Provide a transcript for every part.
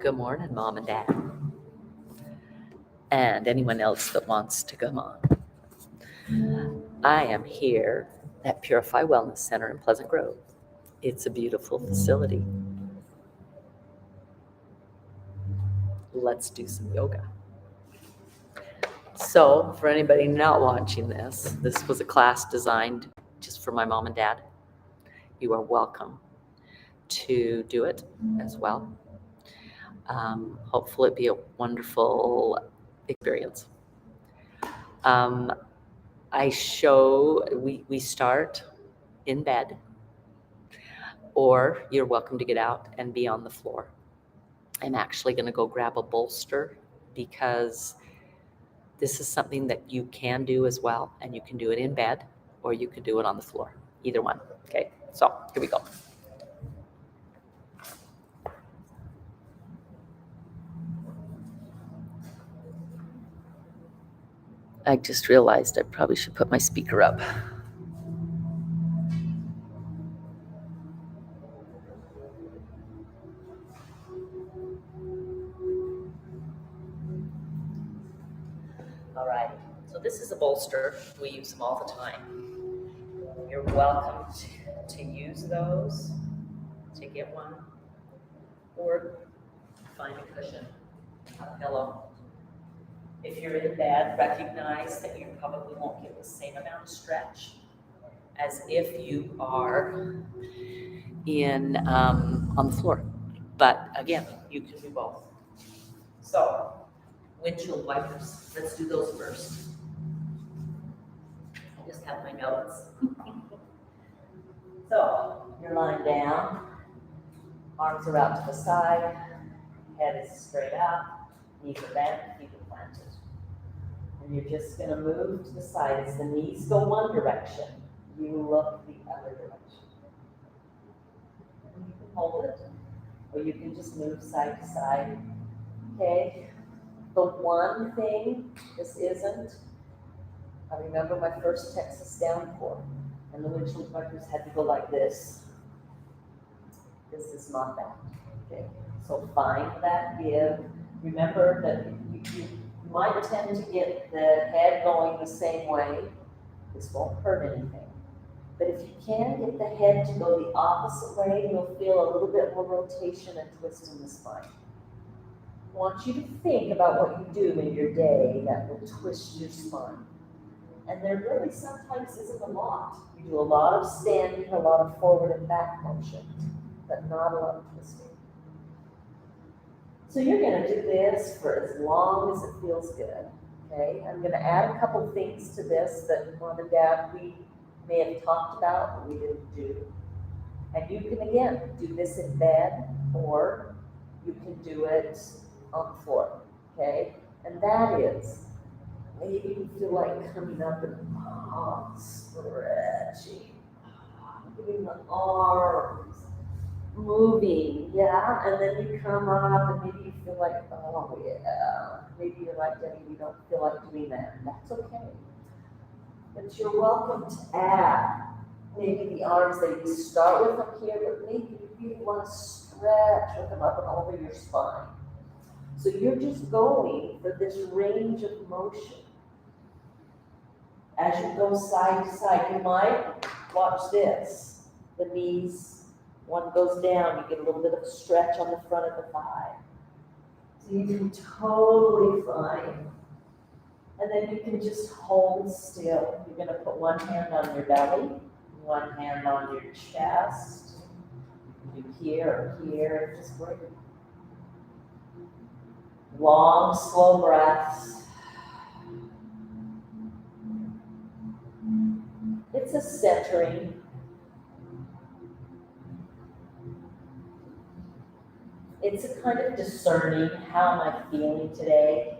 Good morning, Mom and Dad, and anyone else that wants to come on. I am here at Purify Wellness Center in Pleasant Grove. It's a beautiful facility. Let's do some yoga. So, for anybody not watching this was a class designed just for my mom and dad. You are welcome to do it as well. Hopefully, it'll be a wonderful experience. We start in bed, or you're welcome to get out and be on the floor. I'm actually going to go grab a bolster because this is something that you can do as well, and you can do it in bed or you can do it on the floor, either one. Okay, so here we go. I just realized I probably should put my speaker up. All right, so this is a bolster. We use them all the time. You're welcome to use those, to get one, or find a cushion, a pillow. If you're in bed, recognize that you probably won't get the same amount of stretch as if you are on the floor. But again, you can do both. So, windshield wipers, let's do those first. I just have my notes. So, you're lying down, arms are out to the side, head is straight up, knees are bent, feet are planted. And you're just going to move to the side. As the knees go one direction, you look the other direction. And you can hold it, or you can just move side to side. Okay? The one thing this isn't, I remember my first Texas downpour, and the windshield wipers had to go like this. This is not that. Okay? So find that give. Remember that you might tend to get the head going the same way. This won't hurt anything. But if you can get the head to go the opposite way, you'll feel a little bit more rotation and twist in the spine. I want you to think about what you do in your day that will twist your spine. And there really sometimes isn't a lot. You do a lot of standing, a lot of forward and back motion, but not a lot of twisting. So you're going to do this for as long as it feels good, okay? I'm going to add a couple things to this that Mom and Dad, we may have talked about, but we didn't do. And you can, again, do this in bed, or you can do it on the floor, okay? And that is, maybe you feel like coming up and stretching, moving the arms, moving, yeah, and then you come up and maybe you feel like, oh yeah, maybe you're like, Debbie, you don't feel like doing that. That's okay. But you're welcome to add maybe the arms that you start with up here, but maybe you really want to stretch with them up and over your spine. So you're just going for this range of motion. As you go side to side, you might watch this. The knees, one goes down, you get a little bit of stretch on the front of the thigh. So you can totally fine. And then you can just hold still. You're going to put one hand on your belly, one hand on your chest. You can do here or here, just breathe. Long, slow breaths. It's a centering. It's a kind of discerning, how am I feeling today?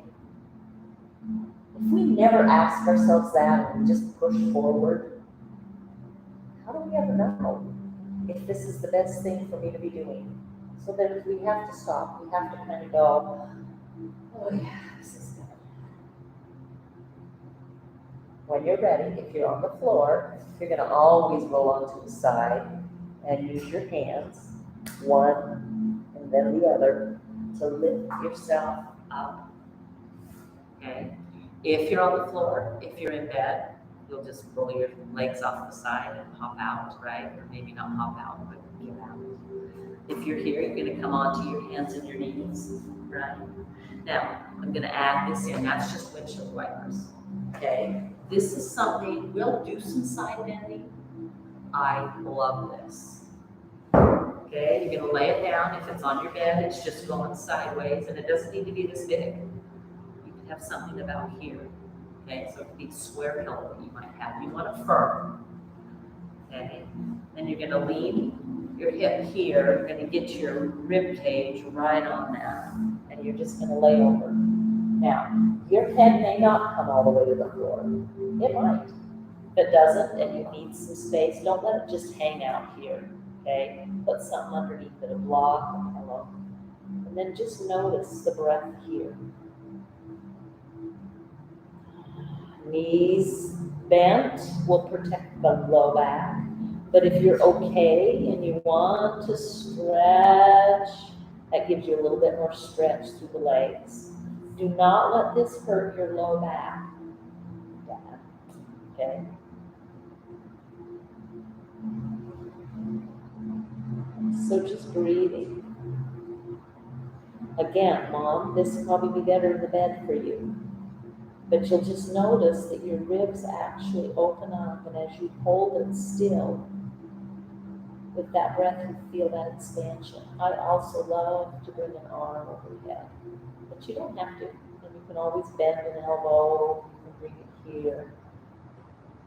If we never ask ourselves that and we just push forward, how do we ever know if this is the best thing for me to be doing? So that if we have to stop, we have to kind of go, oh yeah, this is good. When you're ready, if you're on the floor, you're going to always roll onto the side and use your hands, one and then the other, to lift yourself up, okay? If you're on the floor, if you're in bed, you'll just roll your legs off the side and hop out, right? Or maybe not hop out, but get out. If you're here, you're gonna come onto your hands and your knees, right? Now, I'm gonna add this in, that's just windshield wipers, okay? This is something, we'll do some side bending. I love this. Okay, you're gonna lay it down. If it's on your bed, it's just going sideways, and it doesn't need to be this big. You can have something about here. Okay, so it could be a square pillow that you might have. You want it firm. Okay, and you're gonna lean your hip here. You're gonna get your rib cage right on that, and you're just gonna lay over. Now, your head may not come all the way to the floor. It might. If it doesn't, and you need some space, don't let it just hang out here. Okay, put something underneath it, a block, a pillow, and then just notice the breath here. Knees bent will protect the low back, but if you're okay and you want to stretch, that gives you a little bit more stretch through the legs. Do not let this hurt your low back. Okay. So just breathing. Again, Mom, this will probably be better in the bed for you. But you'll just notice that your ribs actually open up, and as you hold it still, with that breath, you feel that expansion. I also love to bring an arm overhead, but you don't have to. And you can always bend an elbow and bring it here.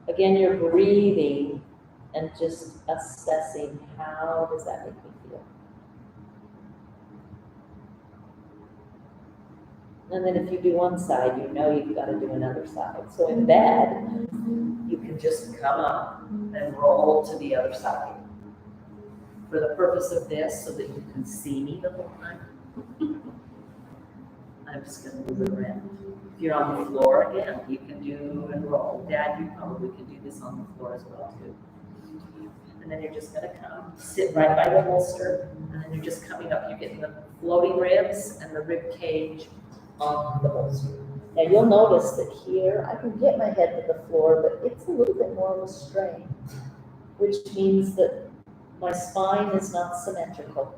Again, you're breathing and just assessing, how does that make me feel? And then if you do one side, you know you've got to do another side. So in bed, you can just come up and roll to the other side. For the purpose of this, so that you can see me the whole time, I'm just going to move it around. If you're on the floor, again, you can do and roll. Dad, you probably can do this on the floor as well, too. And then you're just going to come, sit right by the holster, and then you're just coming up. You're getting the floating ribs and the rib cage on the holster. Now you'll notice that here, I can get my head to the floor, but it's a little bit more of a strain, which means that my spine is not symmetrical.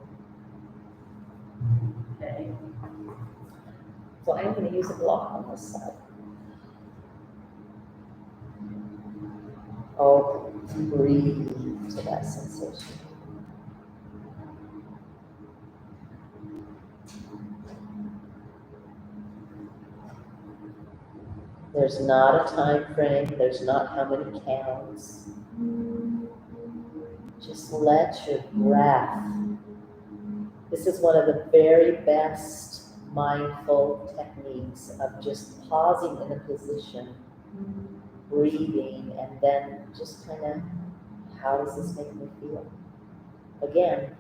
Okay. So I'm going to use a block on this side. Oh, breathe to that sensation. There's not a time frame. There's not how many counts. Just let your breath. This is one of the very best mindful techniques of just pausing in a position, breathing, and then just kind of, how does this make me feel? Again,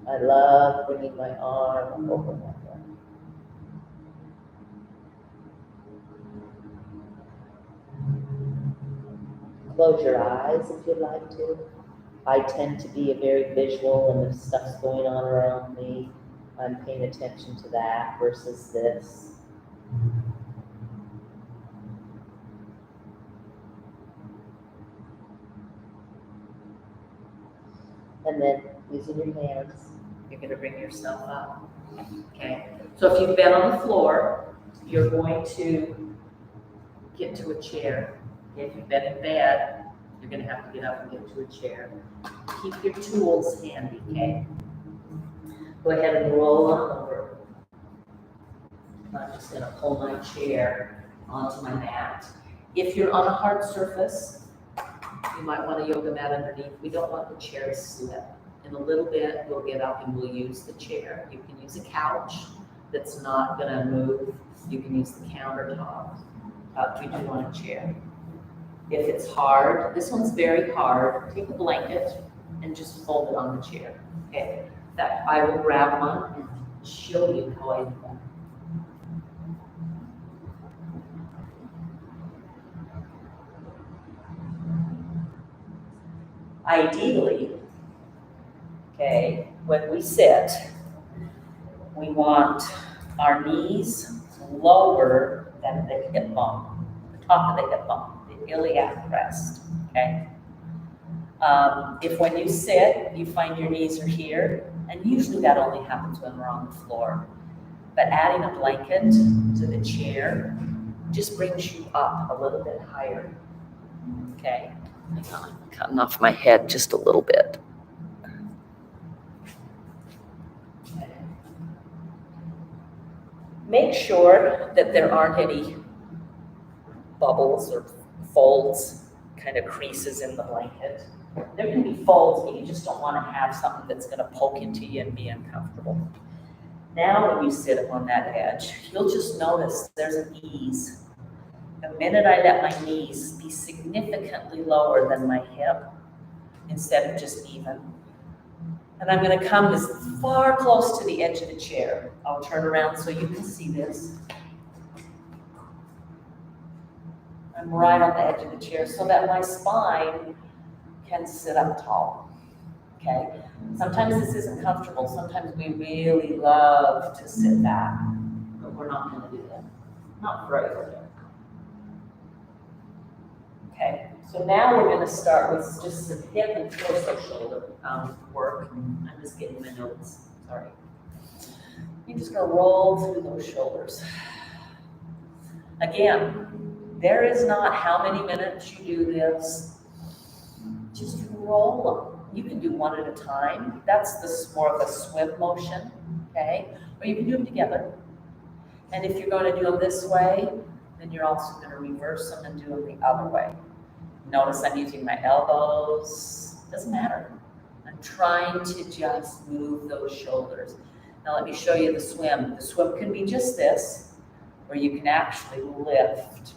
I love bringing my arm over my head. Close your eyes if you'd like to. I tend to be a very visual, and if stuff's going on around me, I'm paying attention to that versus this. And then using your hands, you're going to bring yourself up. Okay. So if you've been on the floor, you're going to get to a chair. Okay. If you've been in bed, you're going to have to get up and get to a chair. Keep your tools handy, okay? Go ahead and roll on over. I'm just going to pull my chair onto my mat. If you're on a hard surface, you might want a yoga mat underneath. We don't want the chair to slip. In a little bit, we'll get up and we'll use the chair. You can use a couch that's not going to move. You can use the countertop. We do want a chair. If it's hard, this one's very hard, take a blanket and just fold it on the chair. Okay, that I will grab one and show you how I do that. Ideally, okay, when we sit, We want our knees lower than the hip bone, the top of the hip bone, the iliac crest, okay? If when you sit, you find your knees are here, and usually that only happens when we're on the floor, but adding a blanket to the chair just brings you up a little bit higher, okay? Hang on, I'm cutting off my head just a little bit. Okay. Make sure that there aren't any bubbles or folds, kind of creases in the blanket. There can be folds, but you just don't want to have something that's going to poke into you and be uncomfortable. Now when you sit on that edge, you'll just notice there's an ease. The minute I let my knees be significantly lower than my hip, instead of just even, and I'm going to come as far close to the edge of the chair. I'll turn around so you can see this. I'm right on the edge of the chair so that my spine can sit up tall, okay? Sometimes this isn't comfortable. Sometimes we really love to sit back, but we're not going to do that. Not forever. Okay, so now we're going to start with just some hip and torso shoulder work. I'm just getting my notes, sorry. You're just going to roll through those shoulders. Again, there is not how many minutes you do this. Just roll them. You can do one at a time. That's more of a swim motion, okay? Or you can do them together. And if you're going to do them this way, then you're also going to reverse them and do them the other way. Notice I'm using my elbows. Doesn't matter. I'm trying to just move those shoulders. Now let me show you the swim. The swim can be just this, or you can actually lift.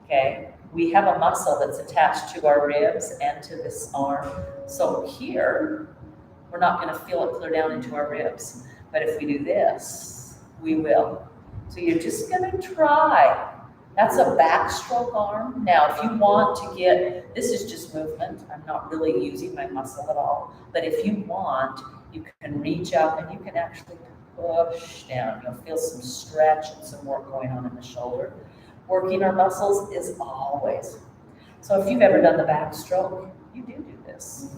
Okay, we have a muscle that's attached to our ribs and to this arm. So here, we're not going to feel it clear down into our ribs. But if we do this, we will. So you're just going to try. That's a backstroke arm. Now, if you want to get, this is just movement. I'm not really using my muscle at all. But if you want, you can reach up and you can actually push down. You'll feel some stretch and some work going on in the shoulder. Working our muscles is always. So if you've ever done the backstroke, you do this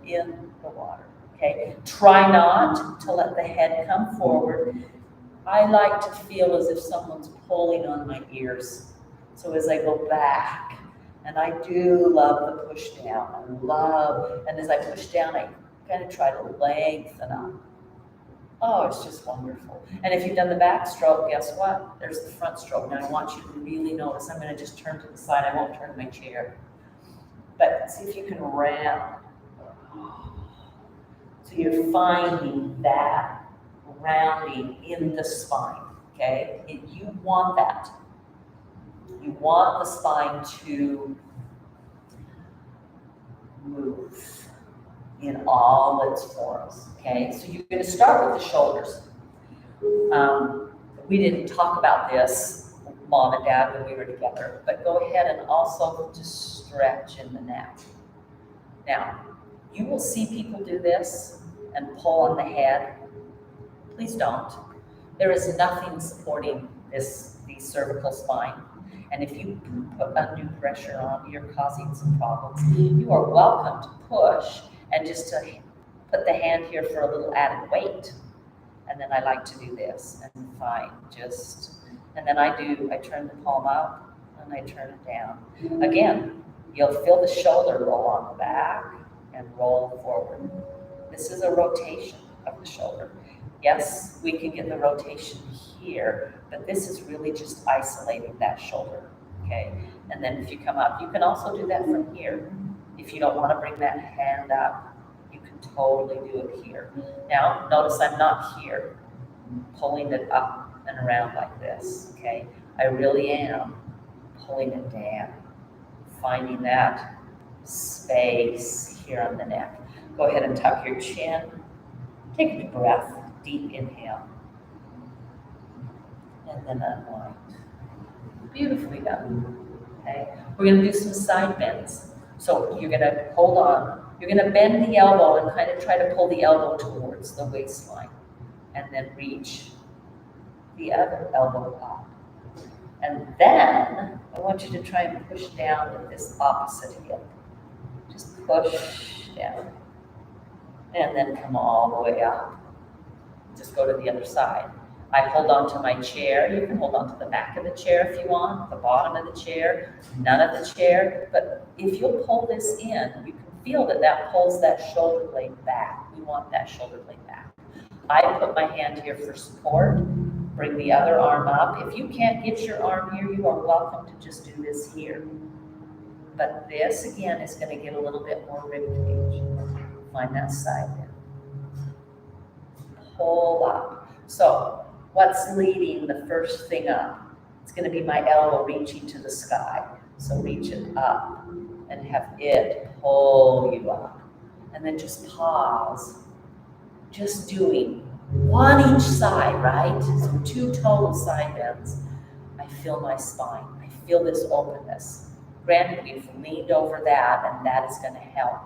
in the water, okay? Try not to let the head come forward. I like to feel as if someone's pulling on my ears. So as I go back, and I do love the push down, and as I push down, I kind of try to lengthen up. Oh, it's just wonderful. And if you've done the back stroke, guess what? There's the front stroke. Now I want you to really notice. I'm going to just turn to the side. I won't turn my chair. But see if you can round. So you're finding that rounding in the spine, okay? You want that. You want the spine to move in all its forms, okay? So you're going to start with the shoulders. We didn't talk about this, Mom and Dad, when we were together, but go ahead and also just stretch in the neck. Now, you will see people do this and pull on the head. Please don't. There is nothing supporting the cervical spine. And if you put undue pressure on, you're causing some problems. You are welcome to push and just to put the hand here for a little added weight. And then I like to do this and find and then I turn the palm up and I turn it down. Again, you'll feel the shoulder roll on the back and roll forward. This is a rotation of the shoulder. Yes, we can get the rotation here, but this is really just isolating that shoulder, okay? And then if you come up, you can also do that from here. If you don't want to bring that hand up, you can totally do it here. Now, notice I'm not here, pulling it up and around like this, okay? I really am pulling it down, finding that space here on the neck. Go ahead and tuck your chin. Take a deep breath, deep inhale. And then unwind. Beautifully done, okay? We're gonna do some side bends. So you're gonna hold on. You're gonna bend the elbow and kind of try to pull the elbow towards the waistline. and then reach the other elbow up. And then I want you to try and push down with this opposite hip. Just push down. And then come all the way up. Just go to the other side. I hold on to my chair. You can hold on to the back of the chair if you want, the bottom of the chair, none of the chair. But if you'll pull this in, you can feel that that pulls that shoulder blade back. We want that shoulder blade back. I put my hand here for support. Bring the other arm up. If you can't get your arm here, you are welcome to just do this here. But this, again, is going to get a little bit more rib cage. Find that side there. Pull up. So what's leading the first thing up? It's going to be my elbow reaching to the sky. So reach it up and have it pull you up. And then just pause. Just doing one each side, right? So 2 total side bends. I feel my spine. I feel this openness. Granted, we've leaned over that, and that is going to help.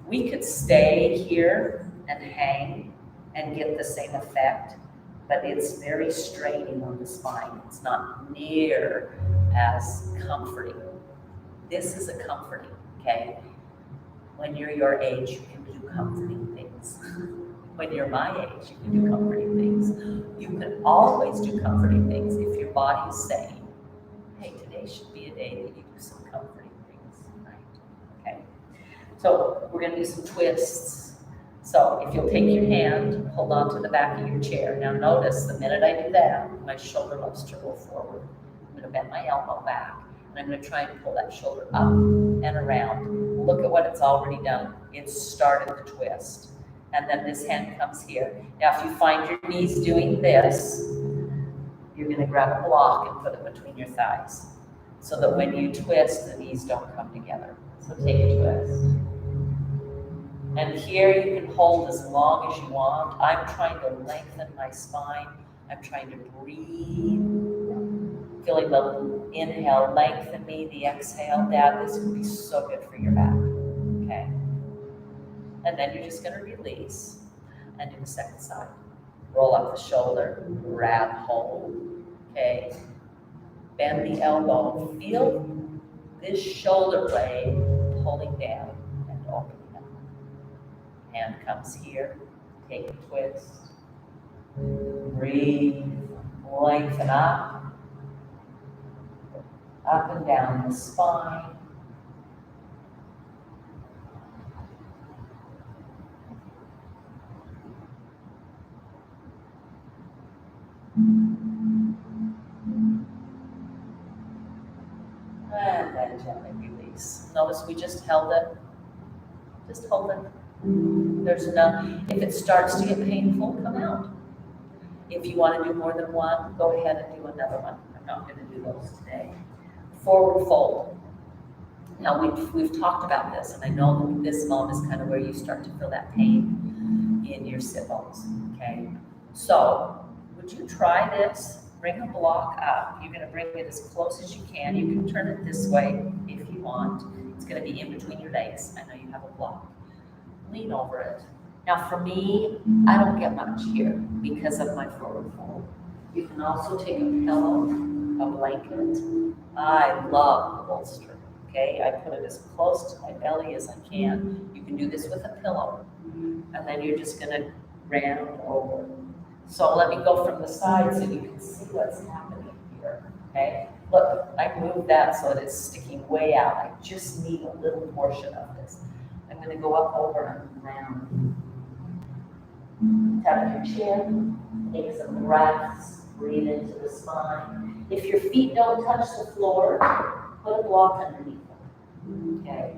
We could stay here and hang and get the same effect, but it's very straining on the spine. It's not near as comforting. This is a comforting, okay? When you're your age, you can do comforting things. When you're my age, you can do comforting things. You can always do comforting things if your body is saying, hey, today should be a day that you do some comforting things, right? Okay. So we're gonna do some twists. So if you'll take your hand, hold on to the back of your chair. Now notice, the minute I do that, my shoulder loves to roll forward. I'm gonna bend my elbow back, and I'm gonna try and pull that shoulder up and around. Look at what it's already done. It's started the twist. And then this hand comes here. Now, if you find your knees doing this, you're gonna grab a block and put it between your thighs, so that when you twist, the knees don't come together. So take a twist. And here you can hold as long as you want. I'm trying to lengthen my spine. I'm trying to breathe. Feeling the inhale lengthen me, the exhale, Dad, this would be so good for your back, okay? And then you're just gonna release and do the second side. Roll up the shoulder, grab hold, okay? Bend the elbow, feel this shoulder blade pulling down and opening up. Hand comes here, take a twist, breathe, lengthen up and down the spine. And then gently release. Notice we just held it. Just hold it. There's no, if it starts to get painful, come out. If you want to do more than one, go ahead and do another one. I'm not going to do those today. Forward fold. Now we've talked about this, and I know that this moment is kind of where you start to feel that pain in your sit bones. Okay, so would you try this? Bring a block up. You're going to bring it as close as you can. You can turn it this way if you want. It's going to be in between your legs. I know you have a block. Lean over it. Now for me, I don't get much here because of my forward fold. You can also take a pillow, a blanket. I love the bolster. Okay, I put it as close to my belly as I can. You can do this with a pillow. And then you're just going to round over. So let me go from the side so you can see what's happening here, okay? Look, I moved that so that it's sticking way out. I just need a little portion of this. I'm gonna go up over and round. Tap your chin, take some breaths, breathe into the spine. If your feet don't touch the floor, put a block underneath them, okay?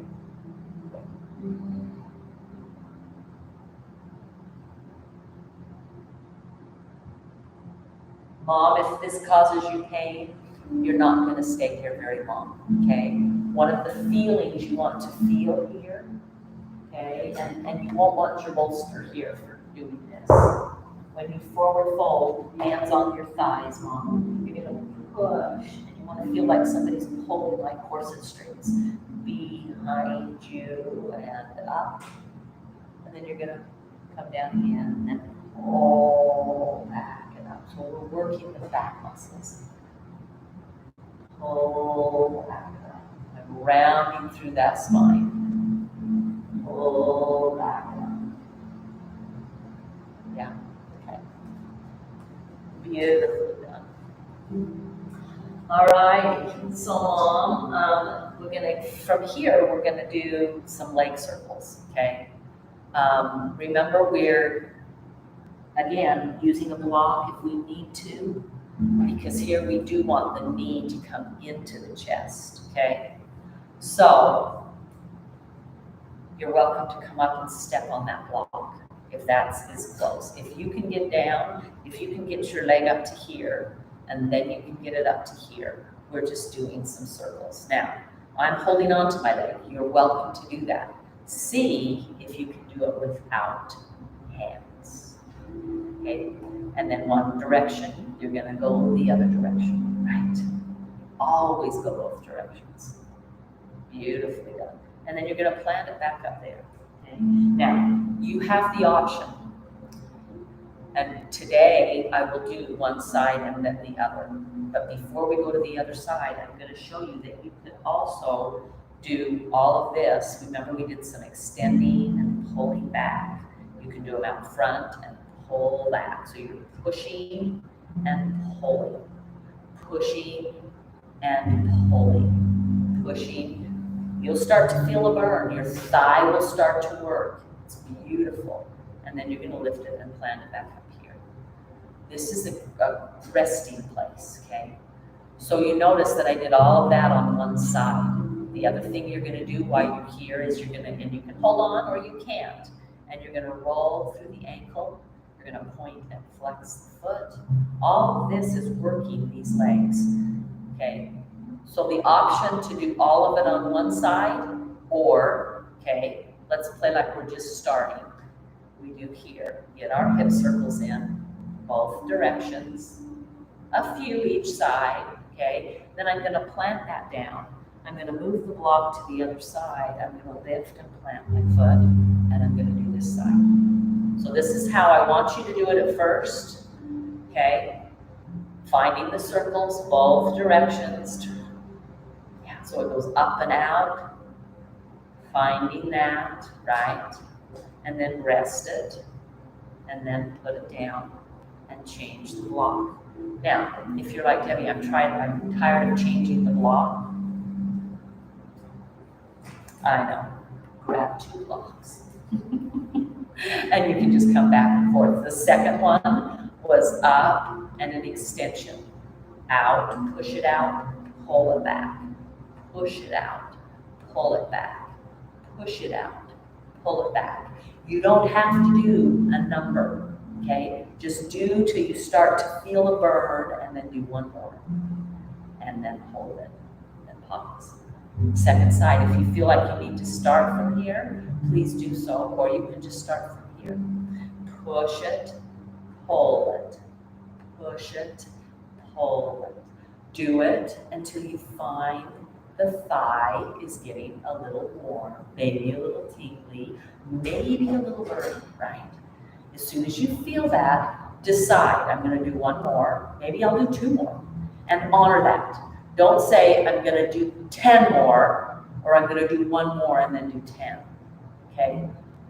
Mom, if this causes you pain, you're not going to stay here very long, okay? One of the feelings you want to feel here, okay? And you won't want your bolster here for doing this. When you forward fold, hands on your thighs, Mom, you're going to push, and you want to feel like somebody's pulling like corset strings behind you and up. And then you're going to come down again and pull. pull back and up. So we're working the back muscles. Pull back up. I'm rounding through that spine. Pull back up. Yeah, okay. Beautifully done. All right, so we're gonna, from here, we're gonna do some leg circles, okay? Remember, we're, again, using a block if we need to, because here we do want the knee to come into the chest, okay? So, you're welcome to come up and step on that block if that's as close. If you can get down, if you can get your leg up to here, and then you can get it up to here, we're just doing some circles. Now, I'm holding on to my leg. You're welcome to do that. See if you can do it without hands, okay? And then one direction, you're gonna go the other direction, right? Always go both directions. Beautifully done. And then you're gonna plant it back up there, okay? Now, you have the option. And today, I will do one side and then the other. But before we go to the other side, I'm gonna show you that you could also do all of this. Remember, we did some extending and pulling back. You can do them out front and pull back. So you're pushing and pulling, pushing and pulling, pushing. You'll start to feel a burn. Your thigh will start to work. It's beautiful. And then you're gonna lift it and plant it back up here. This is a resting place, okay? So you notice that I did all of that on one side. The other thing you're gonna do while you're here is you're gonna, and you can hold on or you can't, and you're gonna roll through the ankle, you're gonna point and flex the foot. All of this is working these legs, okay? So the option to do all of it on one side, or, okay, let's play like we're just starting. We do here, get our hip circles in, both directions, a few each side, okay? Then I'm gonna plant that down. I'm gonna move the block to the other side. I'm gonna lift and plant my foot, and I'm gonna do this side. So this is how I want you to do it at first, okay? Finding the circles, both directions. Yeah, so it goes up and out, finding that, right? And then rest it, and then put it down and change the block. Now, if you're like Debbie, I'm tired of changing the block. I know, grab 2 blocks. And you can just come back and forth. The second one was up and an extension. Out, push it out, pull it back. Push it out, pull it back. Push it out, pull it back. You don't have to do a number, okay? Just do till you start to feel a burn, and then do one more. And then hold it, and pause. Second side, if you feel like you need to start from here, please do so, or you can just start from here. Push it, pull it, push it, pull it. Do it until you find the thigh is getting a little warm, maybe a little tingly, maybe a little burning, right? As soon as you feel that, decide, I'm gonna do one more, maybe I'll do 2 more, and honor that. Don't say, I'm gonna do 10 more, or I'm gonna do 1 more and then do 10, okay?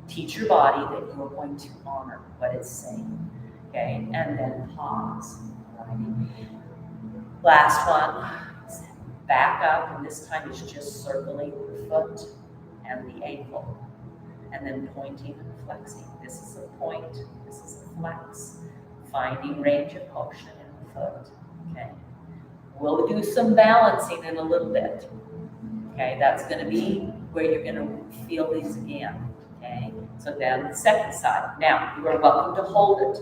Teach your body that you're going to honor what it's saying, okay? And then pause, right? Last one. Back up, and this time it's just circling the foot and the ankle, and then pointing and flexing. This is a point, this is a flex, finding range of motion in the foot, okay? We'll do some balancing in a little bit, okay? That's gonna be where you're gonna feel these again, okay? So then the second side. Now, you are welcome to hold it,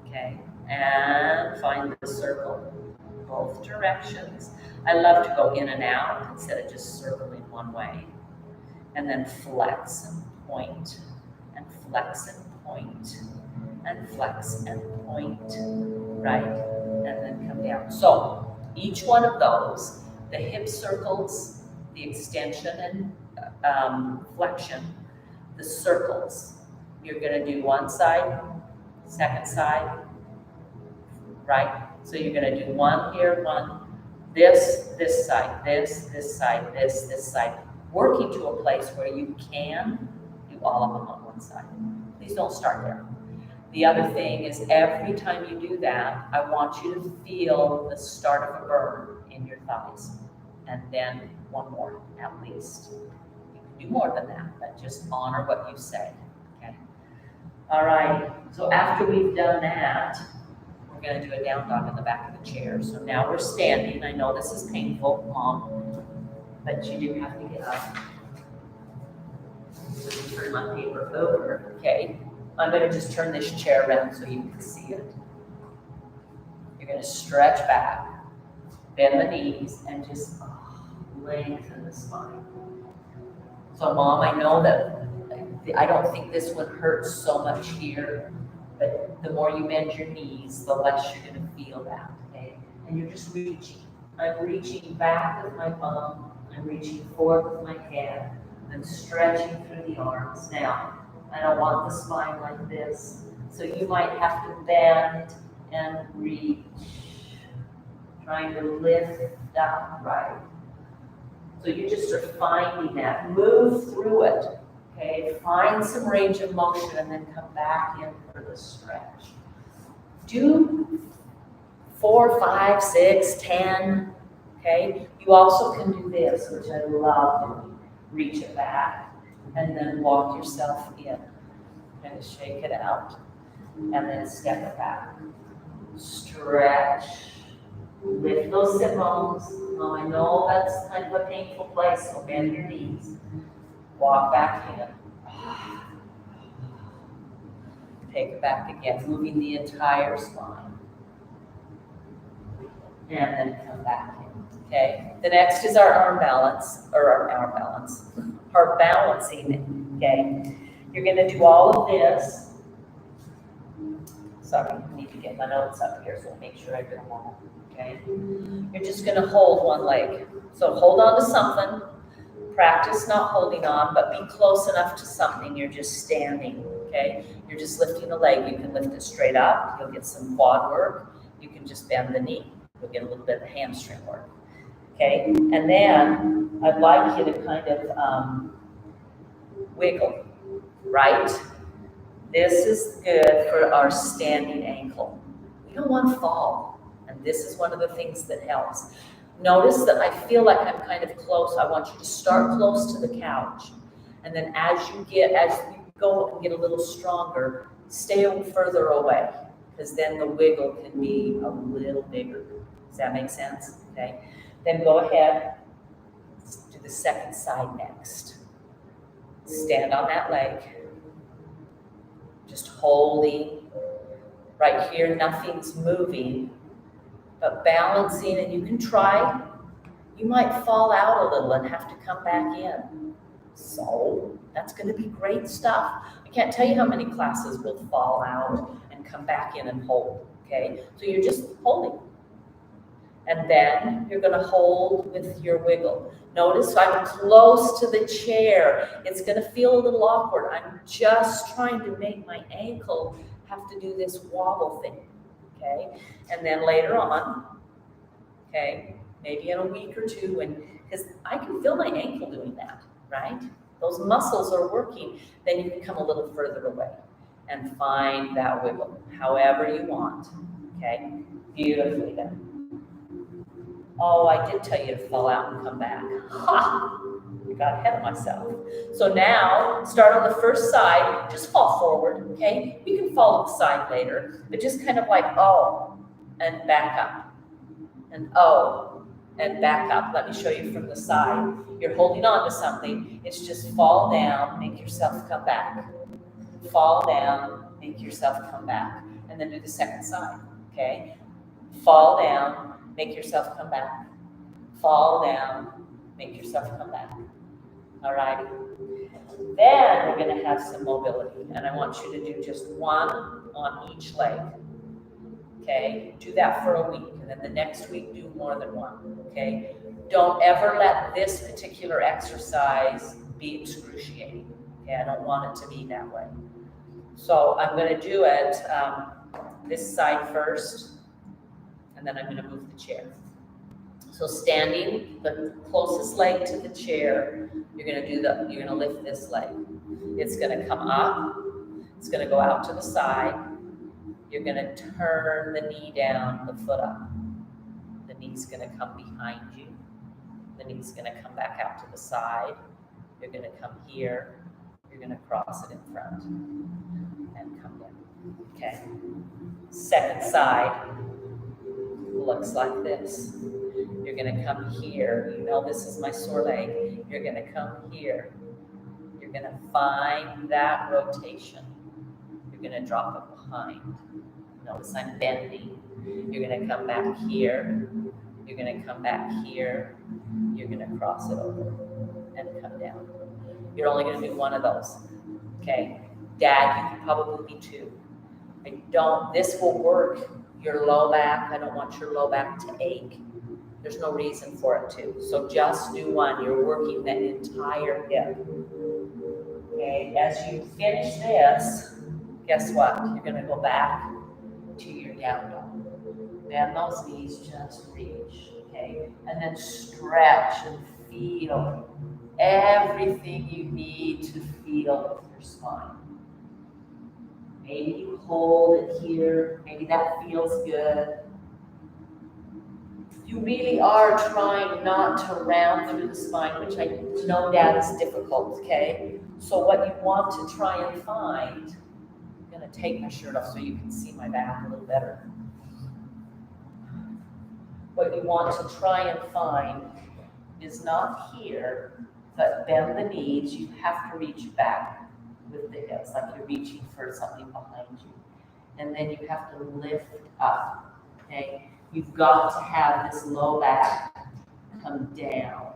okay? And find the circle, both directions. I love to go in and out instead of just circling one way. And then flex and point, and flex and point, and flex and point, right? And then come down. So each one of those, the hip circles, the extension and flexion, the circles, you're gonna do one side, Second side, right? So you're gonna do one here, one, this side, this side, this side, working to a place where you can do all of them on one side. Please don't start there. The other thing is every time you do that, I want you to feel the start of a burn in your thighs. And then one more, at least. You can do more than that, but just honor what you say, okay? All right, so after we've done that, we're gonna do a down dog in the back of the chair. So now we're standing. I know this is painful, Mom, but you do have to get up. So you turn my paper over, okay? I'm gonna just turn this chair around so you can see it. You're gonna stretch back, bend the knees, and just lengthen the spine. So Mom, I know that I don't think this one hurts so much here, but the more you bend your knees, the less you're gonna feel that, okay? And you're just reaching. I'm reaching back with my bum, I'm reaching forward with my hand, I'm stretching through the arms. Now, I don't want the spine like this, so you might have to bend and reach, trying to lift up, right? So you just are finding that, move through it, okay? Find some range of motion and then come back in for the stretch. Do 4, 5, 6, 10, okay? You also can do this, which I love doing. Reach it back and then walk yourself in. Kind of shake it out and then step it back. Stretch. Lift those sit bones. Oh, I know that's kind of a painful place, so bend your knees. Walk back in. Take it back again, moving the entire spine. And then come back in, okay? The next is our arm balance, or our arm balance, our balancing, okay? You're gonna do all of this. Sorry, I need to get my notes up here, so I'll make sure I do them all, okay? You're just gonna hold one leg. So hold on to something. Practice not holding on, but be close enough to something. You're just standing, okay? You're just lifting a leg. You can lift it straight up. You'll get some quad work. You can just bend the knee. You'll get a little bit of hamstring work, okay? And then I'd like you to kind of wiggle, right? This is good for our standing ankle. We don't want to fall, and this is one of the things that helps. Notice that I feel like I'm kind of close. I want you to start close to the couch, and then as you go and get a little stronger, stay further away, because then the wiggle can be a little bigger. Does that make sense? Okay. Then go ahead, do the second side next. Stand on that leg. Just holding. Right here, nothing's moving, but balancing, and you can try. You might fall out a little and have to come back in. So that's going to be great stuff. I can't tell you how many classes will fall out and come back in and hold, okay? So you're just holding. And then you're going to hold with your wiggle. Notice I'm close to the chair. It's going to feel a little awkward. I'm just trying to make my ankle have to do this wobble thing, okay? And then later on, okay, maybe in a week or two, because I can feel my ankle doing that, right? Those muscles are working. Then you can come a little further away and find that wiggle, however you want, okay? Beautifully done. Oh, I did tell you to fall out and come back. Ha! I got ahead of myself. So now, start on the first side, just fall forward, okay? You can follow the side later, but just kind of like, oh, and back up. And oh, and back up. Let me show you from the side. You're holding on to something. It's just fall down, make yourself come back. Fall down, make yourself come back. And then do the second side, okay? Fall down, make yourself come back. Fall down, make yourself come back. All righty. Then we're going to have some mobility, and I want you to do just one on each leg. Okay? Do that for a week, and then the next week do more than one. Okay? Don't ever let this particular exercise be excruciating. Okay? I don't want it to be that way. So I'm going to do it this side first, and then I'm going to move the chair. So standing, the closest leg to the chair, you're going to lift this leg. It's going to come up. It's going to go out to the side. You're going to turn the knee down, the foot up. The knee's going to come behind you. The knee's going to come back out to the side. You're going to come here. You're going to cross it in front and come down. Okay. Second side looks like this. You're going to come here. You know this is my sore leg. You're going to come here. You're going to find that rotation. You're going to drop it behind. Notice I'm bending. You're going to come back here. You're going to come back here. You're going to cross it over and come down. You're only going to do one of those. Okay? Dad, you can probably be two. This will work your low back. I don't want your low back to ache. There's no reason for it to. So just do one. You're working that entire hip. Okay? As you finish this, guess what? You're going to go back to your down dog. Bend those knees, just reach. Okay? And then stretch and feel everything you need to feel with your spine. Maybe you hold it here. Maybe that feels good. You really are trying not to round through the spine, which I know that is difficult, okay? So what you want to try and find, I'm going to take my shirt off so you can see my back a little better. What you want to try and find is not here, but bend the knees. You have to reach back with the hips, like you're reaching for something behind you. And then you have to lift up, okay? You've got to have this low back come down.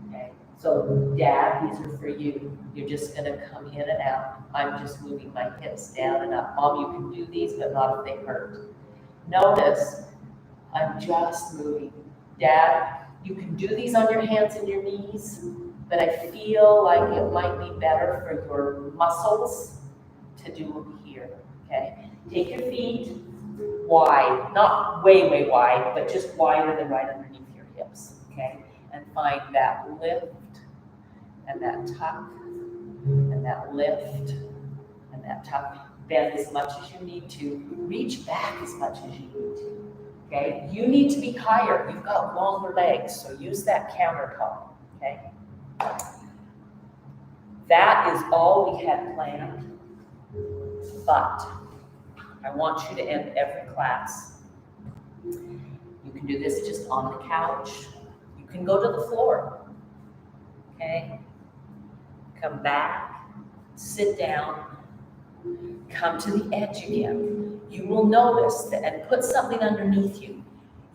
Okay, so Dad, these are for you. You're just going to come in and out. I'm just moving my hips down and up. Mom, you can do these, but not if they hurt. Notice, I'm just moving. Dad, you can do these on your hands and your knees, but I feel like it might be better for your muscles to do them here, okay? Take your feet wide, not way, way wide, but just wider than right underneath your hips, okay? And find that lift and that tuck and that lift and that tuck. Bend as much as you need to. Reach back as much as you need to, okay? You need to be higher. You've got longer legs, so use that countertop, okay? That is all we had planned, but I want you to end every class. You can do this just on the couch. You can go to the floor, okay? Come back, sit down, come to the edge again. You will notice that, and put something underneath you.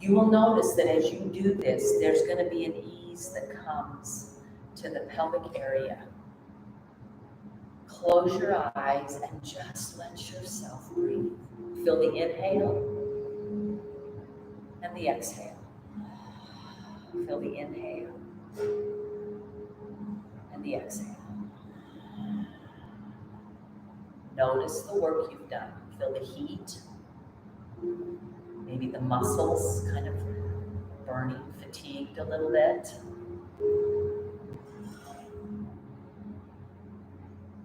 You will notice that as you do this, there's going to be an ease that comes to the pelvic area. Close your eyes and just let yourself breathe. Feel the inhale and the exhale. Feel the inhale and the exhale. Notice the work you've done. Feel the heat. Maybe the muscles kind of burning, fatigued a little bit.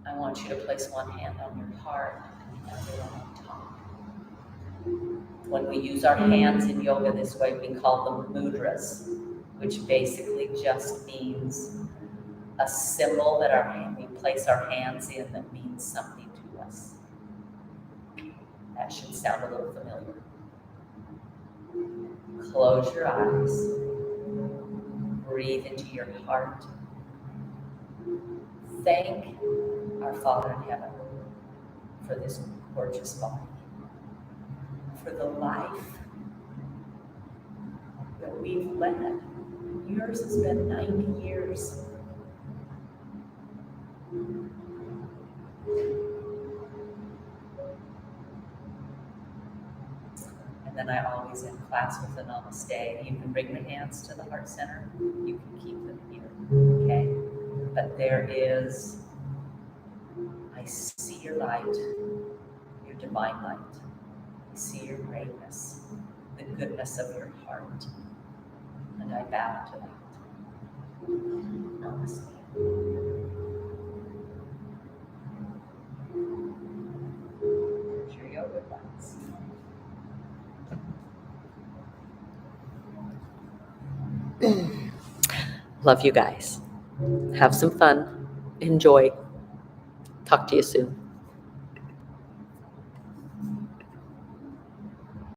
I want you to place one hand on your heart and the other on top. When we use our hands in yoga this way, we call them mudras, which basically just means a symbol that we place our hands in that means something to us. That should sound a little familiar. Close your eyes. Breathe into your heart. Thank our Father in heaven for this gorgeous body, for the life that we've led. Yours has been 90 years. And then I always end class with a namaste. You can bring the hands to the heart center. You can keep them here, okay? But there is, I I see your light, your divine light. I see your greatness, the goodness of your heart. And I bow to that. Namaste. There's your yoga class. Love you guys. Have some fun. Enjoy. Talk to you soon.